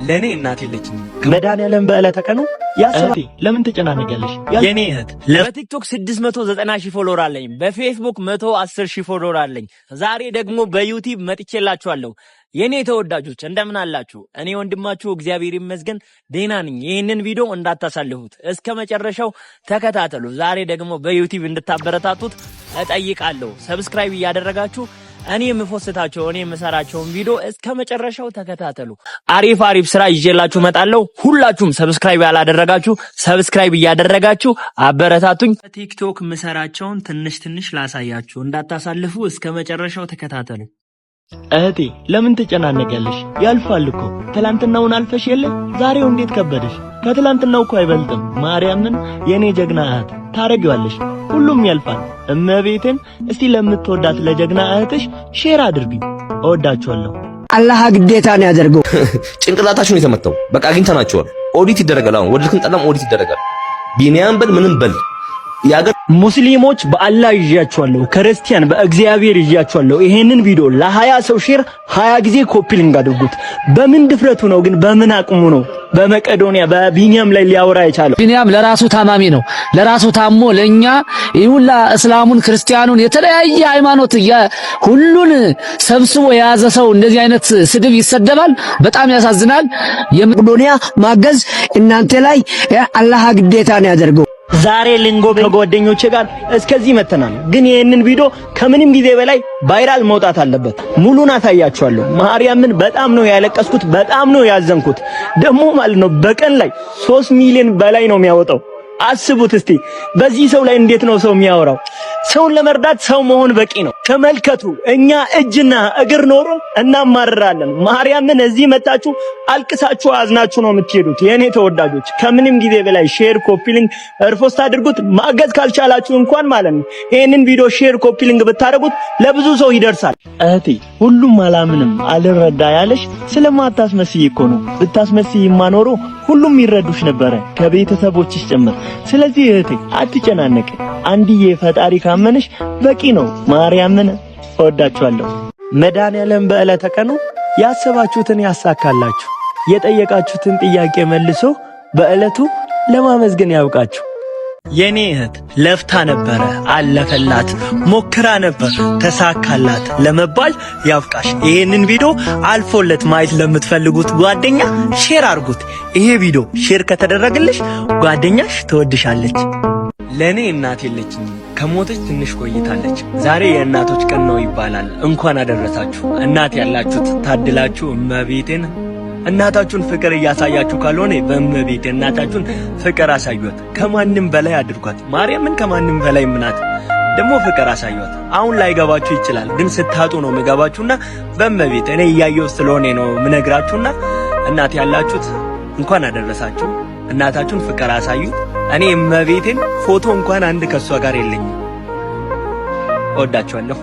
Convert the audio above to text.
ለኔ እናት የለችኝ። መድኃኒዓለም በዕለተ ቀኑ ያስባል። ለምን ትጨናነቂያለሽ? የኔ እህት በቲክቶክ 690 ሺህ ፎሎወር አለኝ፣ በፌስቡክ 110 ሺህ ፎሎወር አለኝ። ዛሬ ደግሞ በዩቲዩብ መጥቼላችኋለሁ። የኔ ተወዳጆች እንደምን አላችሁ? እኔ ወንድማችሁ እግዚአብሔር ይመስገን ደህና ነኝ። ይሄንን ቪዲዮ እንዳታሳልፉት፣ እስከ መጨረሻው ተከታተሉ። ዛሬ ደግሞ በዩቲዩብ እንድታበረታቱት እጠይቃለሁ። ሰብስክራይብ እያደረጋችሁ እኔ የምፎስታቸው እኔ የምሰራቸውን ቪዲዮ እስከ መጨረሻው ተከታተሉ። አሪፍ ስራ ይዤላችሁ መጣለሁ። ሁላችሁም ሰብስክራይብ ያላደረጋችሁ ሰብስክራይብ እያደረጋችሁ አበረታቱኝ። ቲክቶክ የምሰራቸውን ትንሽ ላሳያችሁ፣ እንዳታሳልፉ፣ እስከ መጨረሻው ተከታተሉ። እህቴ ለምን ትጨናነቂያለሽ? ያልፋል እኮ። ትላንትናውን አልፈሽ የለ ዛሬው እንዴት ከበደሽ? ከትላንትናው እኮ አይበልጥም። ማርያምን የኔ ጀግና እህት ታረጊዋለሽ። ሁሉም ያልፋል። እመቤቴን እስቲ ለምትወዳት ለጀግና እህትሽ ሼር አድርጊ። እወዳችኋለሁ። አላህ ግዴታን ያደርገው። ጭንቅላታችሁን የተመታው በቃ አግኝተናቸዋል። ኦዲት ይደረጋል። አሁን ወደድክም ጠላም ኦዲት ይደረጋል። ቢኒያም በል ምንም በል ያገር ሙስሊሞች በአላህ ይያቻለሁ፣ ክርስቲያን በእግዚአብሔር ይያቻለሁ። ይሄንን ቪዲዮ ለ20 ሰው ሼር 20 ጊዜ ኮፒ ሊንክ አድርጉት። በምን ድፍረቱ ነው ግን? በምን አቅሙ ነው በመቄዶንያ በቢኒያም ላይ ሊያወራ የቻለው? ቢኒያም ለራሱ ታማሚ ነው። ለራሱ ታሞ ለኛ ይሁላ እስላሙን ክርስቲያኑን የተለያየ ሃይማኖት ሁሉን ሰብስቦ የያዘ ሰው እንደዚህ አይነት ስድብ ይሰደባል። በጣም ያሳዝናል። የመቄዶንያ ማገዝ እናንተ ላይ አላህ ግዴታን ያደርገው። ዛሬ ልንጎ ከጓደኞቼ ጋር እስከዚህ መተናል። ግን ይሄንን ቪዲዮ ከምንም ጊዜ በላይ ቫይራል መውጣት አለበት። ሙሉን አሳያችኋለሁ። ማርያምን በጣም ነው ያለቀስኩት፣ በጣም ነው ያዘንኩት። ደግሞ ማለት ነው በቀን ላይ 3 ሚሊዮን በላይ ነው የሚያወጣው። አስቡት እስቲ በዚህ ሰው ላይ እንዴት ነው ሰው የሚያወራው? ሰውን ለመርዳት ሰው መሆን በቂ ነው። ተመልከቱ፣ እኛ እጅና እግር ኖሮ እናማርራለን። ማርያምን እዚህ መጣችሁ አልቅሳችሁ አዝናችሁ ነው የምትሄዱት። የኔ ተወዳጆች ከምንም ጊዜ በላይ ሼር ኮፒ ሊንክ ሪፖስት አድርጉት። ማገዝ ካልቻላችሁ እንኳን ማለት ነው ይሄንን ቪዲዮ ሼር ኮፒ ሊንክ ብታደርጉት ለብዙ ሰው ይደርሳል። እህቴ ሁሉም አላምንም አልረዳ ያለሽ ስለማታስመስይ እኮ ነው። ብታስመስይማ ኖሮ ሁሉም ይረዱሽ ነበረ፣ ከቤተሰቦችሽ ጭምር። ስለዚህ እህቴ አትጨናነቂ። አንድዬ ፈጣሪ ካመንሽ በቂ ነው። ማርያምን እወዳችኋለሁ። መድኃኒዓለም በዕለተ ቀኑ ያሰባችሁትን ያሳካላችሁ፣ የጠየቃችሁትን ጥያቄ መልሶ በዕለቱ ለማመስገን ያውቃችሁ። የኔ እህት ለፍታ ነበረ አለፈላት፣ ሞክራ ነበር ተሳካላት ለመባል ያብቃሽ። ይሄንን ቪዲዮ አልፎለት ማየት ለምትፈልጉት ጓደኛ ሼር አድርጉት። ይሄ ቪዲዮ ሼር ከተደረገልሽ ጓደኛሽ ትወድሻለች። ለኔ እናት የለችኝ፣ ከሞተች ትንሽ ቆይታለች። ዛሬ የእናቶች ቀን ነው ይባላል። እንኳን አደረሳችሁ። እናት ያላችሁት ታድላችሁ። እመቤቴን እናታችሁን ፍቅር እያሳያችሁ ካልሆነ በእመቤቴ እናታችሁን ፍቅር አሳዩት። ከማንም በላይ አድርጓት። ማርያምን ከማንም በላይ ምናት ደግሞ ፍቅር አሳዩት። አሁን ላይ ገባችሁ ይችላል፣ ግን ስታጡ ነው የሚገባችሁና በእመቤቴ እኔ እያየሁ ስለሆነ ነው ምነግራችሁና እናት ያላችሁት እንኳን አደረሳችሁ። እናታችሁን ፍቅር አሳዩት። እኔ እመቤቴን ፎቶ እንኳን አንድ ከሷ ጋር የለኝም። እወዳችኋለሁ።